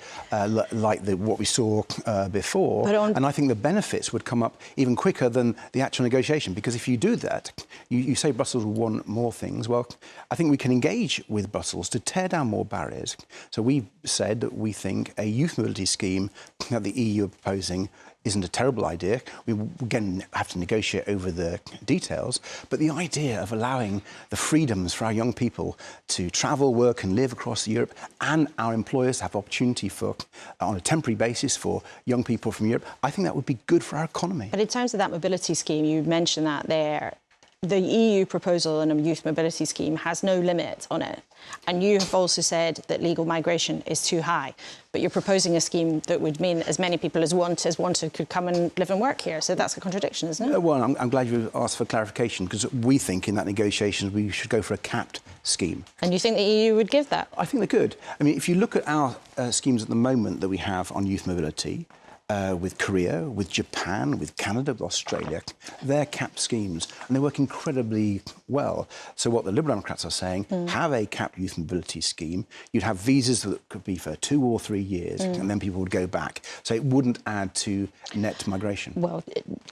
like what we saw before. And I think the benefits would come up even quicker than the actual negotiation, because if you do that, you say Brussels will want more things. Well, I think we can engage with Brussels to tear down more barriers. So we've said that we think a youth mobility scheme that the EU are proposing isn't a terrible idea. We, again, have to negotiate over the details, but the idea of allowing the freedoms for our young people to travel, work and live across Europe, and our employers have opportunity for, on a temporary basis, for young people from Europe, I think that would be good for our economy. But in terms of that mobility scheme, you mentioned that there, the EU proposal on a youth mobility scheme has no limit on it. And you have also said that legal migration is too high. But you're proposing a scheme that would mean as many people as wanted could come and live and work here. So that's a contradiction, isn't it? Well, I'm glad you asked for clarification, because we think in that negotiations we should go for a capped scheme. And you think the EU would give that? I think they could. I mean, if you look at our schemes at the moment that we have on youth mobility, with Korea, with Japan, with Canada, with Australia. They're capped schemes, and they work incredibly well. So what the Liberal Democrats are saying, have a capped youth mobility scheme. You'd have visas that could be for 2 or 3 years, and then people would go back. So it wouldn't add to net migration. Well,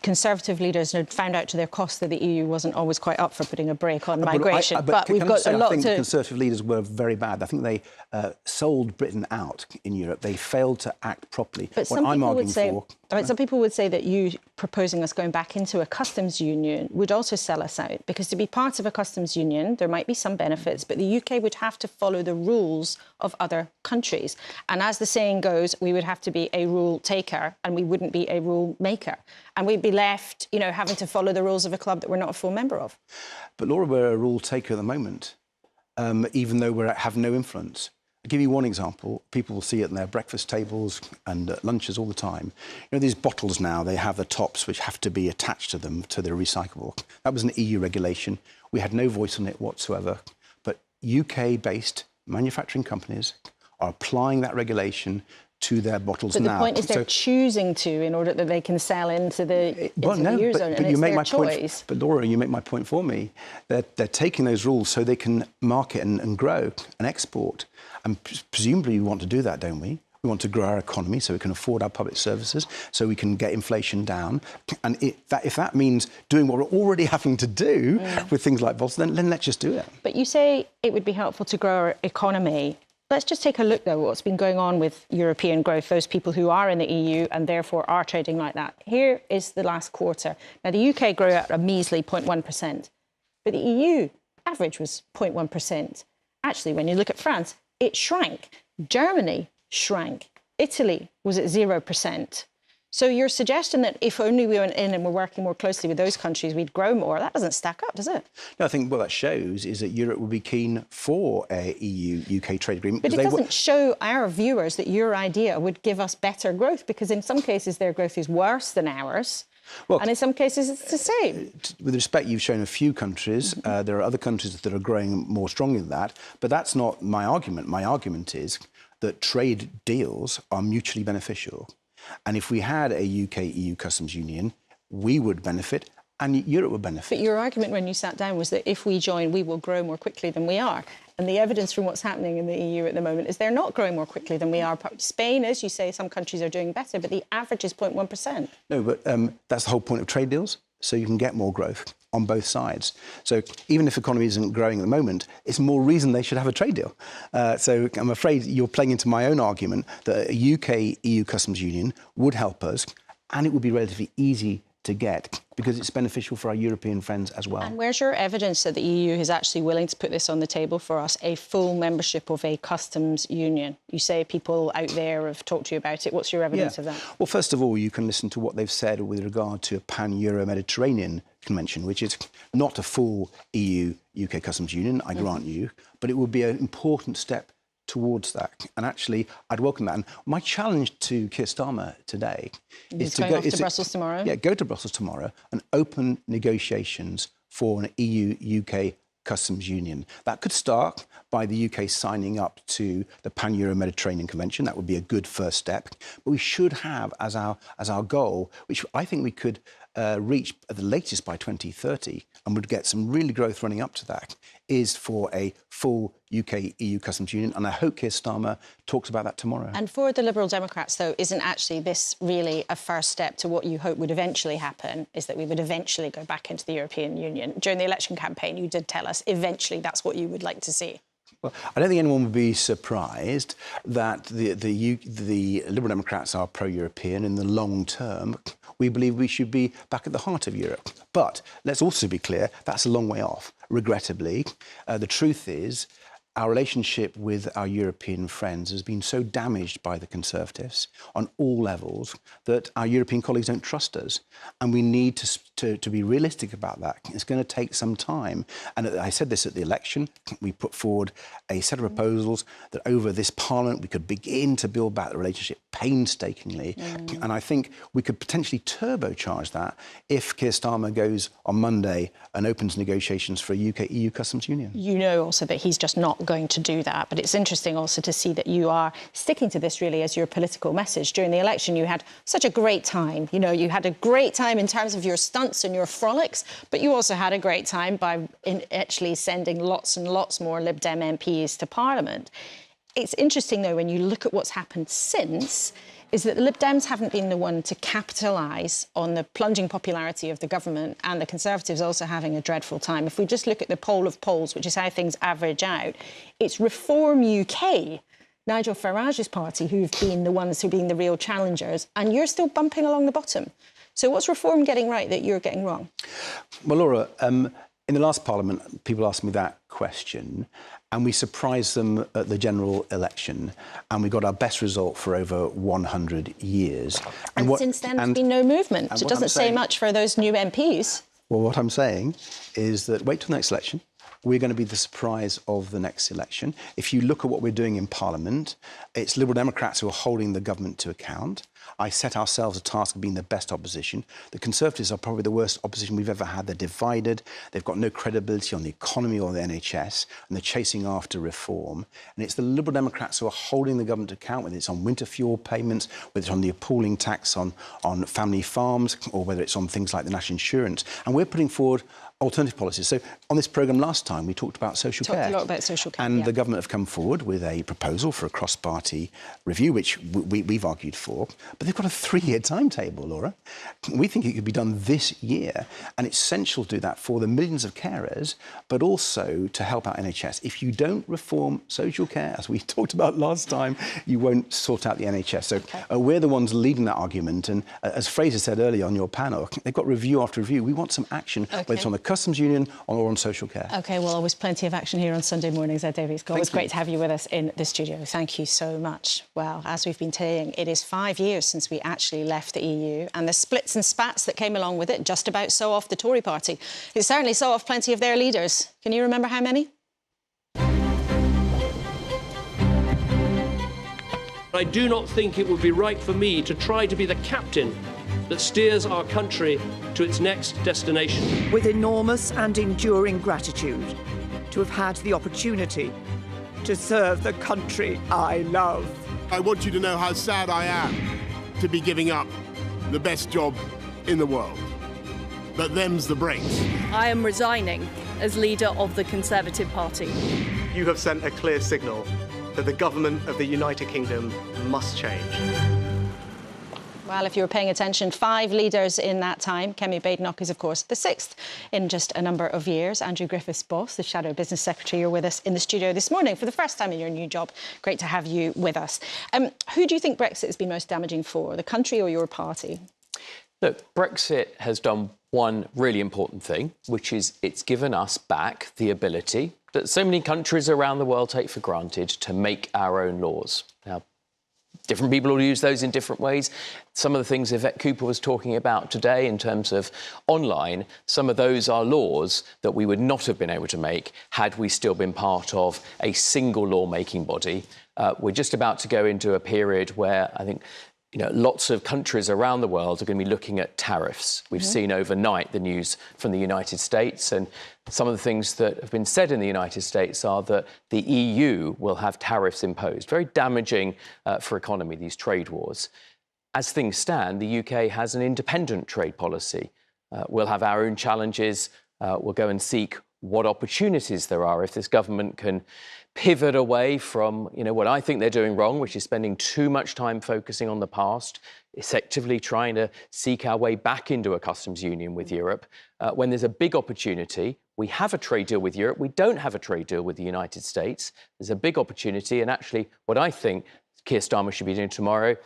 Conservative leaders had found out to their cost that the EU wasn't always quite up for putting a brake on migration. But we've got a lot to... I think Conservative leaders were very bad. I think they sold Britain out in Europe. They failed to act properly. But some people would say that you proposing us going back into a customs union would also sell us out, because to be part of a customs union, there might be some benefits, but the UK would have to follow the rules of other countries. And as the saying goes, we would have to be a rule taker and we wouldn't be a rule maker. And we'd be left, you know, having to follow the rules of a club that we're not a full member of. But Laura, we're a rule taker at the moment, even though we have no influence. I'll give you one example. People will see it in their breakfast tables and lunches all the time. You know, these bottles now, they have the tops which have to be attached to them to the recyclable. That was an EU regulation. We had no voice on it whatsoever. But UK-based manufacturing companies are applying that regulation to their bottles now. But the point is they're choosing to in order that they can sell into the Eurozone, and it's their choice. But Laura, you make my point for me. They're taking those rules so they can market and grow and export. And presumably we want to do that, don't we? We want to grow our economy so we can afford our public services, so we can get inflation down. And if that means doing what we're already having to do with things like bottles, then let's just do it. But you say it would be helpful to grow our economy. Let's just take a look, though, at what's been going on with European growth, those people who are in the EU and therefore are trading like that. Here is the last quarter. Now, the UK grew at a measly 0.1%, but the EU average was 0.1%. Actually, when you look at France, it shrank. Germany shrank. Italy was at 0%. So your suggestion that if only we went in and were working more closely with those countries, we'd grow more, that doesn't stack up, does it? No, I think what that shows is that Europe would be keen for a EU-UK trade agreement. But it doesn't show our viewers that your idea would give us better growth, because in some cases their growth is worse than ours. Well, and in some cases it's the same. With respect, you've shown a few countries. There are other countries that are growing more strongly than that. But that's not my argument. My argument is that trade deals are mutually beneficial. And if we had a UK-EU customs union, we would benefit and Europe would benefit. But your argument when you sat down was that if we join, we will grow more quickly than we are. And the evidence from what's happening in the EU at the moment is they're not growing more quickly than we are. Spain, as you say, some countries are doing better, but the average is 0.1%. No, but that's the whole point of trade deals, so you can get more growth on both sides. So even if economy isn't growing at the moment, it's more reason they should have a trade deal. So I'm afraid you're playing into my own argument that a UK-EU customs union would help us, and it would be relatively easy to get because it's beneficial for our European friends as well. And where's your evidence that the EU is actually willing to put this on the table for us, a full membership of a customs union? You say people out there have talked to you about it. What's your evidence of that? Well, first of all, you can listen to what they've said with regard to a pan-Euro-Mediterranean convention, which is not a full EU-UK customs union, I grant you, but it would be an important step towards that. And actually, I'd welcome that. And my challenge to Keir Starmer today is to go to Brussels tomorrow. Yeah, go to Brussels tomorrow and open negotiations for an EU-UK customs union. That could start by the UK signing up to the Pan-Euro-Mediterranean Convention. That would be a good first step. But we should have as our goal, which I think we could reach at the latest by 2030, and would get some really growth running up to that, is for a full UK-EU customs union. And I hope Keir Starmer talks about that tomorrow. And for the Liberal Democrats, though, isn't actually this really a first step to what you hope would eventually happen, is that we would eventually go back into the European Union? During the election campaign, you did tell us eventually that's what you would like to see. Well, I don't think anyone would be surprised that the Liberal Democrats are pro-European in the long term. We believe we should be back at the heart of Europe. But let's also be clear, that's a long way off, regrettably. The truth is, our relationship with our European friends has been so damaged by the Conservatives on all levels that our European colleagues don't trust us. And we need to be realistic about that. It's going to take some time. And I said this at the election. We put forward a set of proposals that over this Parliament we could begin to build back the relationship painstakingly. And I think we could potentially turbocharge that if Keir Starmer goes on Monday and opens negotiations for a UK-EU customs union. You know also that he's just not not going to do that. But it's interesting also to see that you are sticking to this really as your political message. During the election, you had such a great time. You know, you had a great time in terms of your stunts and your frolics, but you also had a great time by actually sending lots and lots more Lib Dem MPs to Parliament. It's interesting, though, when you look at what's happened since, is that the Lib Dems haven't been the one to capitalise on the plunging popularity of the government, and the Conservatives also having a dreadful time. If we just look at the poll of polls, which is how things average out, it's Reform UK, Nigel Farage's party, who've been the ones who've been the real challengers, and you're still bumping along the bottom. So what's Reform getting right that you're getting wrong? Well, Laura, in the last Parliament, people asked me that question, and we surprised them at the general election, and we got our best result for over 100 years. And since then, there's been no movement. It doesn't say much for those new MPs. Well, what I'm saying is that wait till the next election. We're going to be the surprise of the next election. If you look at what we're doing in Parliament, it's Liberal Democrats who are holding the government to account. I set ourselves a task of being the best opposition. The Conservatives are probably the worst opposition we've ever had. They're divided. They've got no credibility on the economy or the NHS, and they're chasing after reform. And it's the Liberal Democrats who are holding the government to account, whether it's on winter fuel payments, whether it's on the appalling tax on family farms, or whether it's on things like the national insurance. And we're putting forward alternative policies. So on this programme last time, we talked about social care. Talked a lot about social care, and the government have come forward with a proposal for a cross-party review, which we've argued for. But they've got a 3-year timetable, Laura. We think it could be done this year, and it's essential to do that for the millions of carers, but also to help out NHS. If you don't reform social care, as we talked about last time, you won't sort out the NHS. So we're the ones leading that argument. And as Fraser said earlier on your panel, they've got review after review. We want some action, whether it's on the Customs Union or on social care. OK, well, always plenty of action here on Sunday mornings, Ed Davey. It's always great to have you with us in the studio. Thank you so much. Well, as we've been saying, it is 5 years since we actually left the EU, and the splits and spats that came along with it just about saw off the Tory party. It certainly saw off plenty of their leaders. Can you remember how many? I do not think it would be right for me to try to be the captain that steers our country to its next destination. With enormous and enduring gratitude to have had the opportunity to serve the country I love. I want you to know how sad I am to be giving up the best job in the world. But them's the breaks. I am resigning as leader of the Conservative Party. You have sent a clear signal that the government of the United Kingdom must change. Well, if you were paying attention, 5 leaders in that time. Kemi Badenoch is, of course, the 6th in just a number of years. Andrew Griffith's boss, the Shadow Business Secretary, you're with us in the studio this morning for the first time in your new job. Great to have you with us. Who do you think Brexit has been most damaging for, the country or your party? Look, Brexit has done one really important thing, which is it's given us back the ability that so many countries around the world take for granted to make our own laws. Now, different people will use those in different ways. Some of the things Yvette Cooper was talking about today in terms of online, some of those are laws that we would not have been able to make had we still been part of a single lawmaking body. We're just about to go into a period where I think lots of countries around the world are going to be looking at tariffs. We've seen overnight the news from the United States, and some of the things that have been said in the United States are that the EU will have tariffs imposed. Very damaging for economy, these trade wars. As things stand, the UK has an independent trade policy. We'll have our own challenges. We'll go and seek what opportunities there are if this government can pivot away from, what I think they're doing wrong, which is spending too much time focusing on the past, effectively trying to seek our way back into a customs union with Europe. When there's a big opportunity, we have a trade deal with Europe. We don't have a trade deal with the United States. There's a big opportunity. And actually, what I think Keir Starmer should be doing tomorrow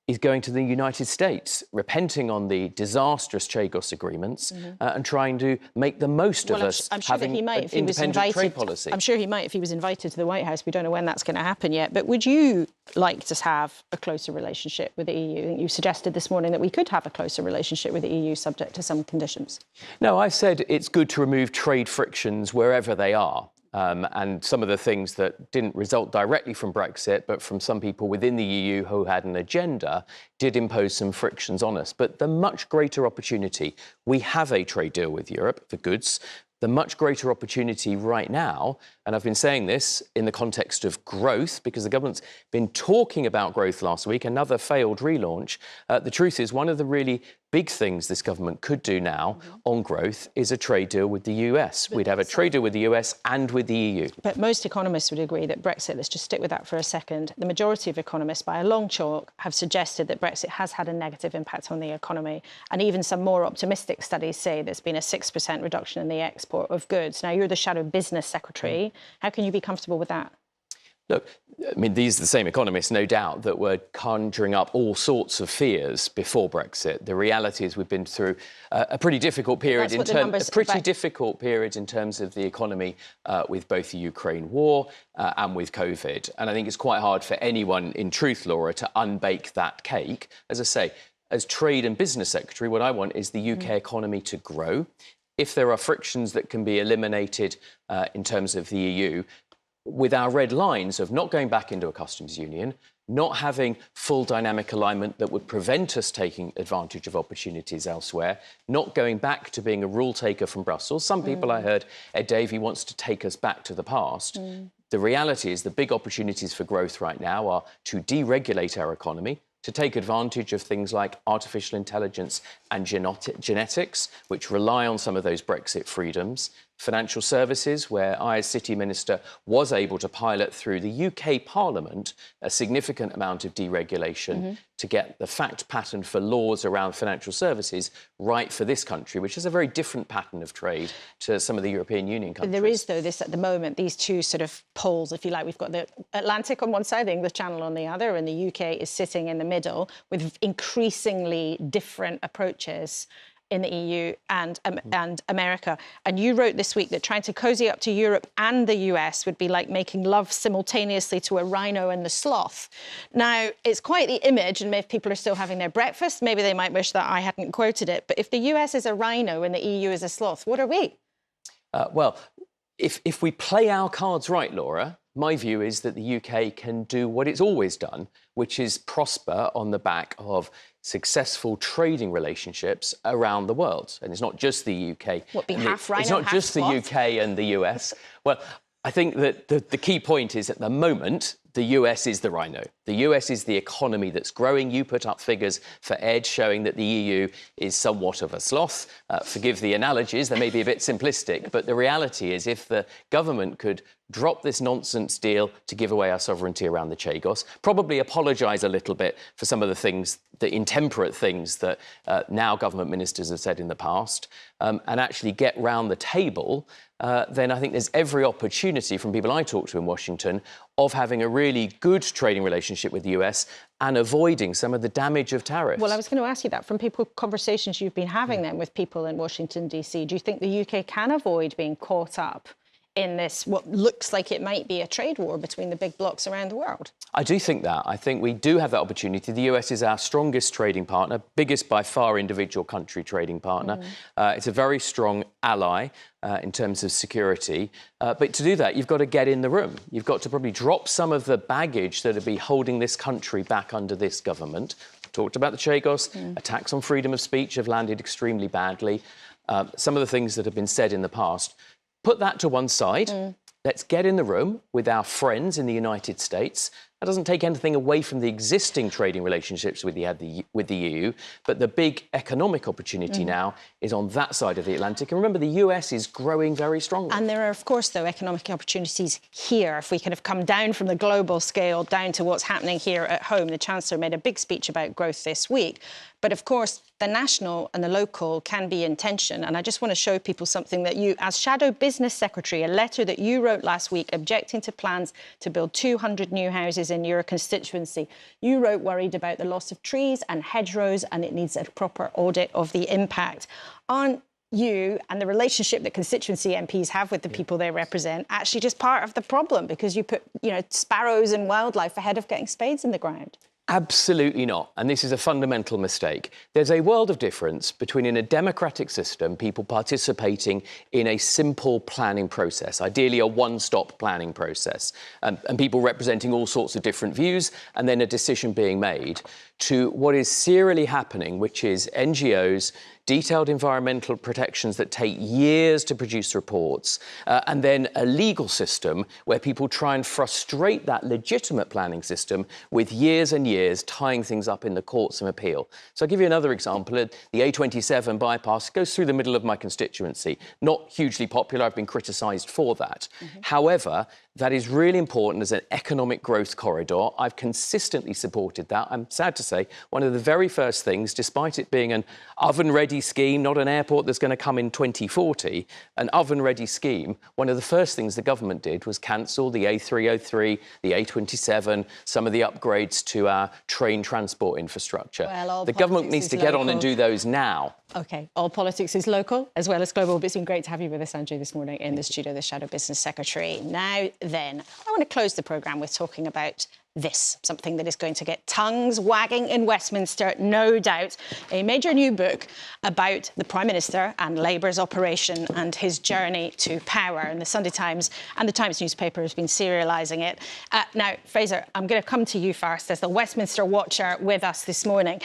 is going to the United States, repenting on the disastrous Chagos agreements and trying to make the most of us having an independent trade policy. I'm sure he might if he was invited to the White House. We don't know when that's going to happen yet. But would you like to have a closer relationship with the EU? I think you suggested this morning that we could have a closer relationship with the EU subject to some conditions. No, I said it's good to remove trade frictions wherever they are. And some of the things that didn't result directly from Brexit, but from some people within the EU who had an agenda, did impose some frictions on us. But the much greater opportunity, we have a trade deal with Europe for goods. the much greater opportunity right now, and I've been saying this in the context of growth, because the government's been talking about growth last week, another failed relaunch. The truth is, one of the really big things this government could do now on growth is a trade deal with the US. We'd have a trade deal with the US and with the EU. But most economists would agree that Brexit, let's just stick with that for a second, the majority of economists by a long chalk have suggested that Brexit has had a negative impact on the economy. And even some more optimistic studies say there's been a 6% reduction in the export of goods. Now, you're the Shadow Business Secretary. How can you be comfortable with that? Look, I mean, these are the same economists, no doubt, that were conjuring up all sorts of fears before Brexit. The reality is we've been through a pretty difficult period in terms of the economy with both the Ukraine war and with COVID. And I think it's quite hard for anyone, in truth, Laura, to unbake that cake. As I say, as Trade and Business Secretary, what I want is the UK economy to grow. If there are frictions that can be eliminated in terms of the EU, with our red lines of not going back into a customs union, not having full dynamic alignment that would prevent us taking advantage of opportunities elsewhere, not going back to being a rule taker from Brussels. Some people, I heard, Ed Davey wants to take us back to the past. The reality is the big opportunities for growth right now are to deregulate our economy, to take advantage of things like artificial intelligence and genetics, which rely on some of those Brexit freedoms. Financial services, where I, as City Minister, was able to pilot through the UK Parliament a significant amount of deregulation to get the fact pattern for laws around financial services right for this country, which is a very different pattern of trade to some of the European Union countries. There is, though, this at the moment, these two sort of poles, if you like. We've got the Atlantic on one side, the English Channel on the other, and the UK is sitting in the middle with increasingly different approaches in the EU and America. And you wrote this week that trying to cozy up to Europe and the US would be like making love simultaneously to a rhino and the sloth. Now, it's quite the image, and if people are still having their breakfast, maybe they might wish that I hadn't quoted it. But if the US is a rhino and the EU is a sloth, what are we? Well, if we play our cards right, Laura, my view is that the UK can do what it's always done, which is prosper on the back of successful trading relationships around the world. And it's not just the UK. What, be half rhino, It's not half just sloth? the UK and the US. Well, I think that the key point is at the moment, the US is the rhino. The US is the economy that's growing. You put up figures for Ed showing that the EU is somewhat of a sloth. Forgive the analogies, they may be a bit simplistic, but the reality is if the government could drop this nonsense deal to give away our sovereignty around the Chagos, probably apologise a little bit for some of the things, the intemperate things that now government ministers have said in the past, and actually get round the table, then I think there's every opportunity from people I talk to in Washington of having a really good trading relationship with the US and avoiding some of the damage of tariffs. Well, I was going to ask you that. From conversations you've been having then with people in Washington, D.C., do you think the UK can avoid being caught up in this, what looks like it might be a trade war between the big blocs around the world? I do think that. I think we do have that opportunity. The US is our strongest trading partner, biggest by far individual country trading partner. It's a very strong ally in terms of security. But to do that, you've got to get in the room. You've got to probably drop some of the baggage that would be holding this country back under this government. Talked about the Chagos. Attacks on freedom of speech have landed extremely badly. Some of the things that have been said in the past. Put that to one side. Let's get in the room with our friends in the United States. That doesn't take anything away from the existing trading relationships with the EU, but the big economic opportunity now is on that side of the Atlantic. And remember, the US is growing very strongly. And there are, of course, though, economic opportunities here. If we kind of come down from the global scale down to what's happening here at home, the Chancellor made a big speech about growth this week. But, of course, the national and the local can be in tension. And I just want to show people something that you, as Shadow Business Secretary, a letter that you wrote last week objecting to plans to build 200 new houses in your constituency. You wrote worried about the loss of trees and hedgerows, and it needs a proper audit of the impact. Aren't you and the relationship that constituency MPs have with the people they represent actually just part of the problem because you put, sparrows and wildlife ahead of getting spades in the ground? Absolutely not. And this is a fundamental mistake. There's a world of difference between in a democratic system, people participating in a simple planning process, ideally a one-stop planning process, and people representing all sorts of different views, and then a decision being made, to what is serially happening, which is NGOs, detailed environmental protections that take years to produce reports, and then a legal system where people try and frustrate that legitimate planning system with years and years tying things up in the courts of appeal. So I'll give you another example. The A27 bypass goes through the middle of my constituency. Not hugely popular. I've been criticised for that. However, that is really important as an economic growth corridor. I've consistently supported that. I'm sad to say one of the very first things, despite it being an oven-ready scheme, not an airport that's going to come in 2040, an oven-ready scheme, one of the first things the government did was cancel the A303, the A27, some of the upgrades to our train transport infrastructure. Well, the government needs to get on and do those now. OK, all politics is local as well as global. But it's been great to have you with us, Andrew, this morning in the studio, the Shadow Business Secretary. Now then, I want to close the programme with talking about this, something that is going to get tongues wagging in Westminster, no doubt. A major new book about the Prime Minister and Labour's operation and his journey to power. And the Sunday Times and the Times newspaper has been serialising it. Now, Fraser, I'm going to come to you first as the Westminster Watcher with us this morning.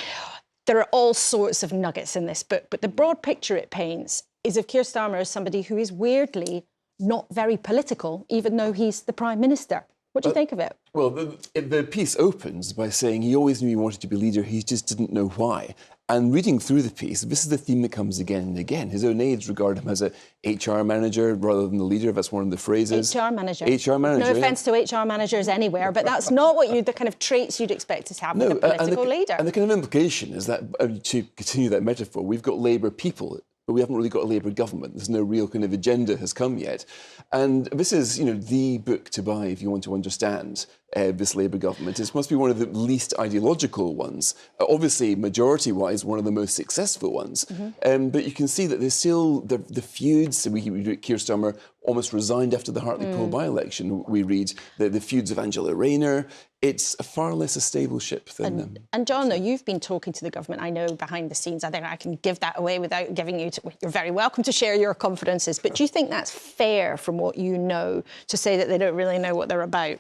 There are all sorts of nuggets in this book, but the broad picture it paints is of Keir Starmer as somebody who is weirdly not very political, even though he's the Prime Minister. What do you think of it? Well, the piece opens by saying he always knew he wanted to be leader, he just didn't know why. And reading through the piece, this is the theme that comes again and again. His own aides regard him as a HR manager rather than the leader. That's one of the phrases. HR manager. HR manager. No offence to HR managers anywhere, but that's not what the kind of traits you'd expect to have with a political leader. And the kind of implication is that, to continue that metaphor, we've got Labour people, but we haven't really got a Labour government. There's no real kind of agenda has come yet. And this is, the book to buy if you want to understand this Labour government. It must be one of the least ideological ones. Obviously, majority-wise, one of the most successful ones. But you can see that there's still the feuds. So Keir Starmer almost resigned after the Hartlepool by-election. We read the feuds of Angela Rayner. It's a far less a stable ship than... And John, though, you've been talking to the government, I know, behind the scenes. I think I can give that away without giving you... You're very welcome to share your confidences. But do you think that's fair from what you know to say that they don't really know what they're about?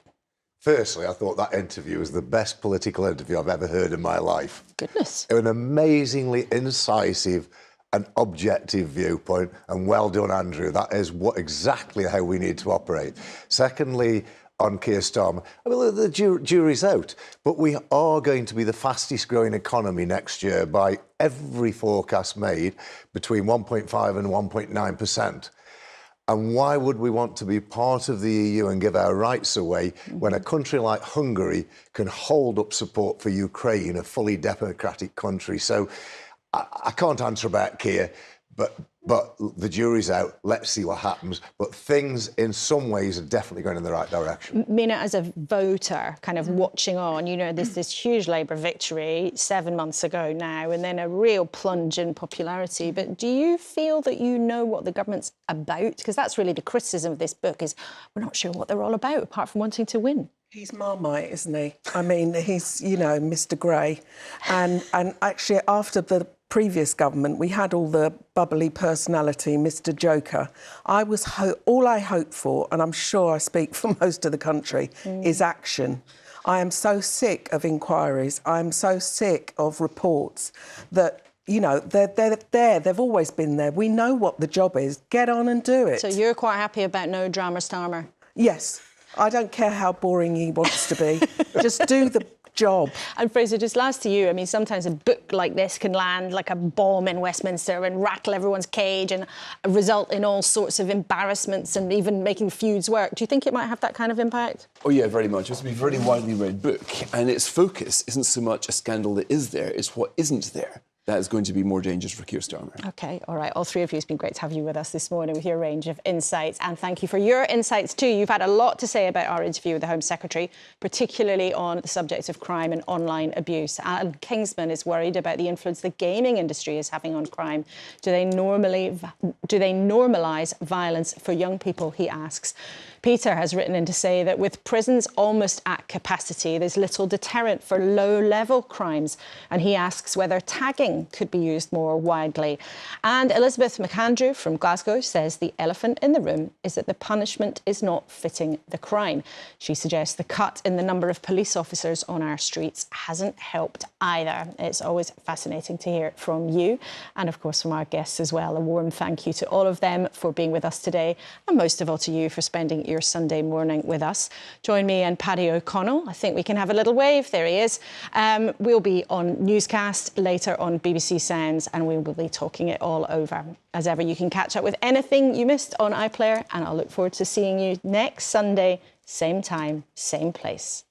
Firstly, I thought that interview was the best political interview I've ever heard in my life. Goodness. An amazingly incisive and objective viewpoint, and well done, Andrew. That is exactly how we need to operate. Secondly, on Keir Starmer, the jury's out, but we are going to be the fastest growing economy next year by every forecast made, between 1.5 and 1.9%. And why would we want to be part of the EU and give our rights away when a country like Hungary can hold up support for Ukraine, a fully democratic country? So I can't answer about Keir, but the jury's out. Let's see what happens. But things, in some ways, are definitely going in the right direction. Mina, as a voter, kind of watching on, there's this huge Labour victory 7 months ago now, and then a real plunge in popularity. But do you feel that you know what the government's about? Because that's really the criticism of this book, is we're not sure what they're all about, apart from wanting to win. He's Marmite, isn't he? I mean, he's, Mr Grey. And actually, after the previous government, we had all the bubbly personality, Mr Joker. All I hope for, and I'm sure I speak for most of the country, is action. I am so sick of inquiries. I'm so sick of reports that, they're there. They've always been there. We know what the job is. Get on and do it. So you're quite happy about no drama Starmer? Yes. I don't care how boring he wants to be. Just do the job. And Fraser, just last to you, sometimes a book like this can land like a bomb in Westminster and rattle everyone's cage and result in all sorts of embarrassments and even making feuds work. Do you think it might have that kind of impact? Oh, yeah, very much. It's a very widely read book, and its focus isn't so much a scandal that is there, it's what isn't there. That is going to be more dangerous for Keir Starmer. OK, all right. All three of you, it's been great to have you with us this morning with your range of insights. And thank you for your insights too. You've had a lot to say about our interview with the Home Secretary, particularly on the subject of crime and online abuse. Alan Kingsman is worried about the influence the gaming industry is having on crime. Do they normalise violence for young people, he asks. Peter has written in to say that with prisons almost at capacity, there's little deterrent for low-level crimes. And he asks whether tagging could be used more widely. And Elizabeth McAndrew from Glasgow says the elephant in the room is that the punishment is not fitting the crime. She suggests the cut in the number of police officers on our streets hasn't helped either. It's always fascinating to hear it from you and, of course, from our guests as well. A warm thank you to all of them for being with us today, and most of all to you for spending your Sunday morning with us. Join me and Paddy O'Connell. I think we can have a little wave. There he is. We'll be on Newscast later on BBC Sounds, and we will be talking it all over. As ever, you can catch up with anything you missed on iPlayer, and I'll look forward to seeing you next Sunday, same time, same place.